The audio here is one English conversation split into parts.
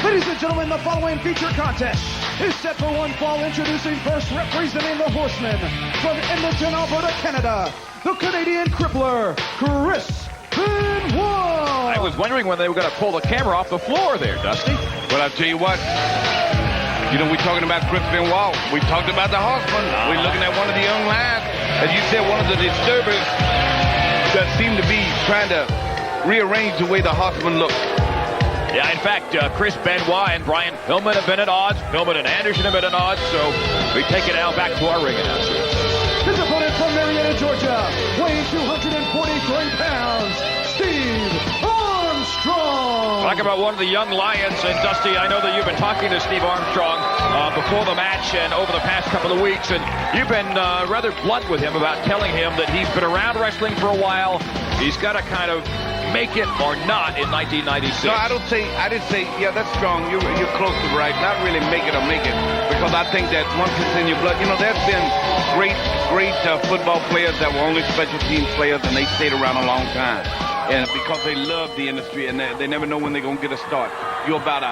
Ladies and gentlemen, the following feature contest is set for one fall. Introducing first, representing the Horsemen from Edmonton, Alberta, Canada, the Canadian Crippler, Chris Benoit. I was wondering when they were going to pull the camera off the floor there, Dusty. But I'll tell you what, we're talking about Chris Benoit. We talked about the Horsemen. We're looking at one of the young lads, as you said, one of the disturbers that seem to be trying to rearrange the way the Horsemen look. Yeah, in fact, Chris Benoit and Brian Pillman have been at odds. Pillman and Anderson have been at odds, so we take it now back to our ring announcer. His opponent from Marietta, Georgia, weighing 243 pounds, Steve Armstrong. Talk about one of the young lions, and Dusty, I know that you've been talking to Steve Armstrong before the match and over the past couple of weeks, and you've been rather blunt with him about telling him that he's been around wrestling for a while. He's got to kind of make it or not in 1996. No, I didn't say, yeah, that's strong. You're close to right. Not really make it or make it, because I think that once it's in your blood, there's been great football players that were only special teams players, and they stayed around a long time. And because they love the industry, and they never know when they're going to get a start. You're about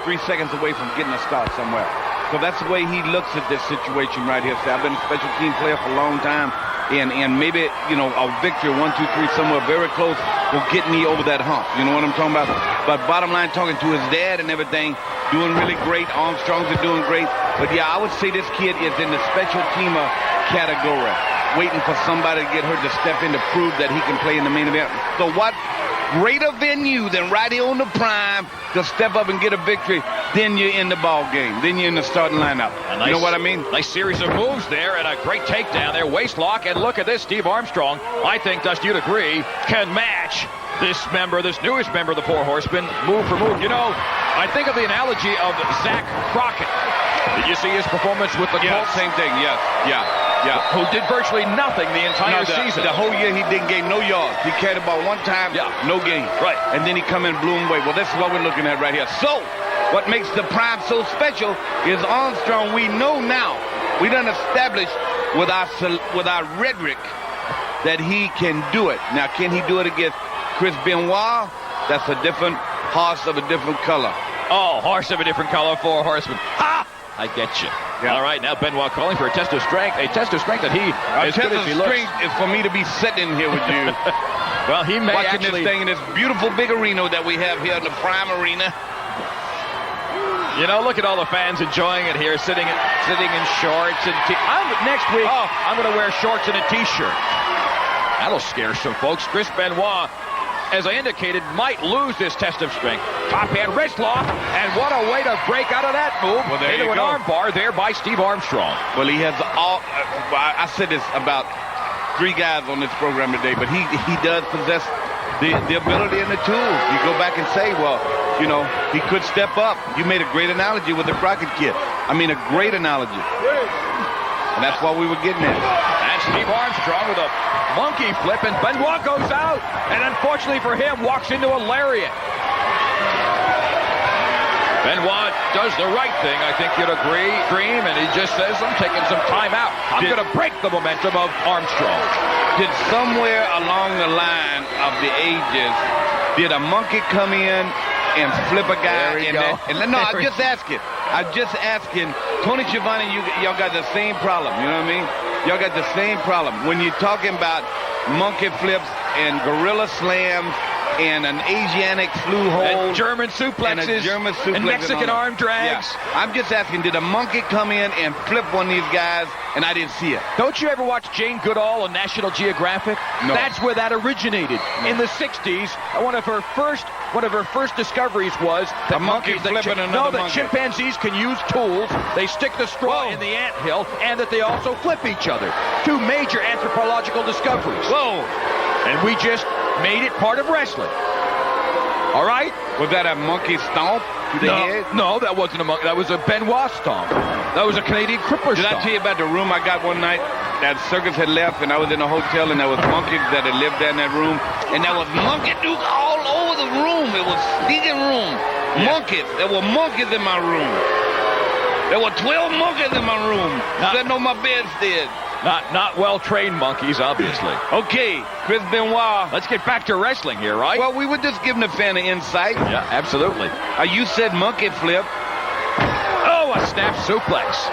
3 seconds away from getting a start somewhere. So that's the way he looks at this situation right here. So I've been a special team player for a long time, and maybe, a victory, 1, 2, 3, somewhere very close will get me over that hump. You know what I'm talking about? But bottom line, talking to his dad and everything, doing really great. Armstrongs are doing great. But yeah, I would say this kid is in the special teamer category, waiting for somebody to get hurt to step in to prove that he can play in the main event. So what greater venue than right here on the prime to step up and get a victory? Then you're in the ball game. Then you're in the starting lineup. You know what I mean? Nice series of moves there, and a great takedown there. Waist lock, and look at this. Steve Armstrong, I think, Dusty, you'd agree, can match this newest member of the Four Horsemen, move for move. I think of the analogy of Zach Crockett. Did you see his performance with the Colts? Same thing, yes. Yeah. Who did virtually nothing the entire season. The whole year he didn't gain no yards. He carried the ball one time, no gain. Right. And then he come in and blew him away. Well, this is what we're looking at right here. So, what makes the prime so special is Armstrong. We know now, we done established with our rhetoric that he can do it. Now, can he do it against Chris Benoit? That's a different horse of a different color. Oh, horse of a different color, Four Horsemen. Ha! I get you. Yeah. All right, now Benoit calling for a test of strength. A test of strength that he, as good as he looks. Strength is for me to be sitting here with you. Well, he may watching actually... this thing in this beautiful big arena that we have here in the Prime Arena. Look at all the fans enjoying it here, sitting in shorts and next week, I'm going to wear shorts and a T-shirt. That'll scare some folks. Chris Benoit, as I indicated, might lose this test of strength. Top hand wrist lock, and what a way to break out of that move. Well, there into you an go. arm bar there by Steve Armstrong. Well, he has I said this about 3 guys on this program today, but he does possess the ability and the tools. You go back and say, well, he could step up. You made a great analogy with the Crockett kid. I mean, a great analogy. And that's what we were getting at. And Steve Armstrong with a monkey flip, and Benoit goes out, and unfortunately for him, walks into a lariat. Benoit does the right thing, I think you'd agree, Dream, and he just says, I'm taking some time out. I'm going to break the momentum of Armstrong. Did somewhere along the line of the ages, did a monkey come in and flip a guy? I'm just asking. Tony Schiavone, y'all got the same problem. You know what I mean? Y'all got the same problem. When you're talking about monkey flips and gorilla slams and an Asiatic flu hold, and German suplexes, and Mexican arm drags. Yeah. I'm just asking, did a monkey come in and flip one of these guys, and I didn't see it? Don't you ever watch Jane Goodall on National Geographic? No. That's where that originated. No. In the 60s, one of her first discoveries was that chimpanzees can use tools. They stick the straw in the anthill, and that they also flip each other. 2 major anthropological discoveries. Whoa! And we just made it part of wrestling. All right? Was that a monkey stomp to the head? No, that wasn't a monkey. That was a Benoit stomp. That was a Canadian Crippler stomp. Did I tell you about the room I got one night? That circus had left, and I was in a hotel, and there was monkeys that had lived there in that room. And there was monkey duke all over the room. It was stinking room. Yeah. Monkeys. There were monkeys in my room. There were 12 monkeys in my room. Sitting on my bedstead. Not well-trained monkeys, obviously. Okay, Chris Benoit. Let's get back to wrestling here, right? Well, we were just giving the fan an insight. Yeah, absolutely. You said monkey flip. Oh, a snap suplex.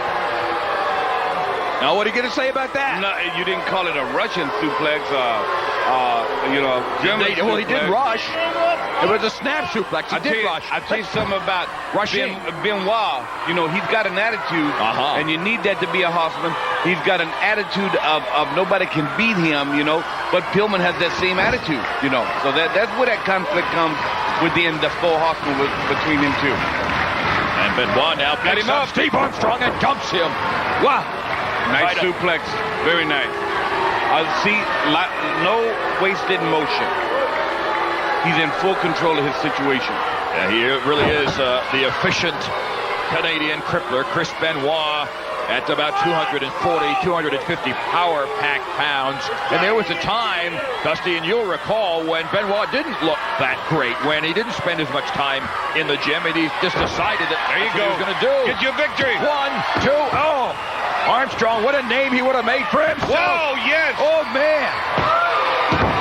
Now, what are you going to say about that? No, you didn't call it a Russian suplex. German suplex. Well, he did rush. It was a snap suplex. He did rush. I'll tell you something about Rushing. Benoit. He's got an attitude, and you need that to be a horseman. He's got an attitude of nobody can beat him, but Pillman has that same attitude, So that's where that conflict comes within the four horsemen between them two. And Benoit now got him up. Steve Armstrong and dumps him. Wow. Nice suplex. Very nice. See, no wasted motion. He's in full control of his situation. Yeah, he really is the efficient Canadian crippler, Chris Benoit, at about 240, 250 power-packed pounds. And there was a time, Dusty, and you'll recall, when Benoit didn't look that great, when he didn't spend as much time in the gym, and he just decided that there you that's go. what he was going to do. Get your victory. 1, 2, oh! Armstrong, what a name he would have made for himself. Whoa, yes. Oh, man.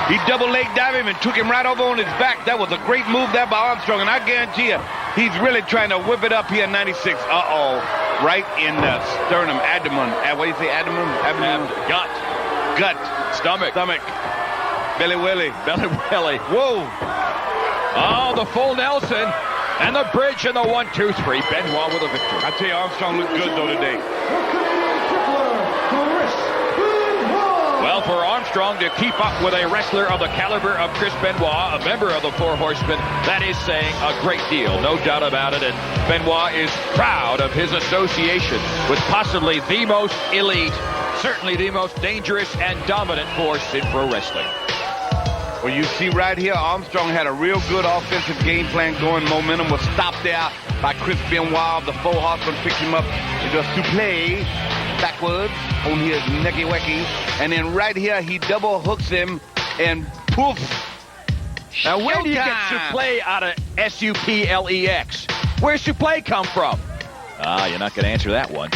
He double leg dived him and took him right over on his back. That was a great move there by Armstrong, and I guarantee you, he's really trying to whip it up here in 96. Uh-oh. Right in the sternum, abdomen. What do you say, abdomen? Abdomen. Gut. Stomach. Belly willy. Whoa. Oh, the full Nelson. And the bridge and the 1, 2, 3. Benoit with a victory. I tell you, Armstrong looked good, though, today. Well, for Armstrong to keep up with a wrestler of the caliber of Chris Benoit, a member of the Four Horsemen, that is saying a great deal, no doubt about it. And Benoit is proud of his association with possibly the most elite, certainly the most dangerous and dominant force in pro wrestling. Well, you see right here, Armstrong had a real good offensive game plan going. Momentum was stopped there by Chris Benoit. The Four Horsemen picked him up into a suplex backwards on his necky wacky. And then right here, he double hooks him and poof. Now, where do you get suplex out of S-U-P-L-E-X? Where's suplex come from? You're not going to answer that one.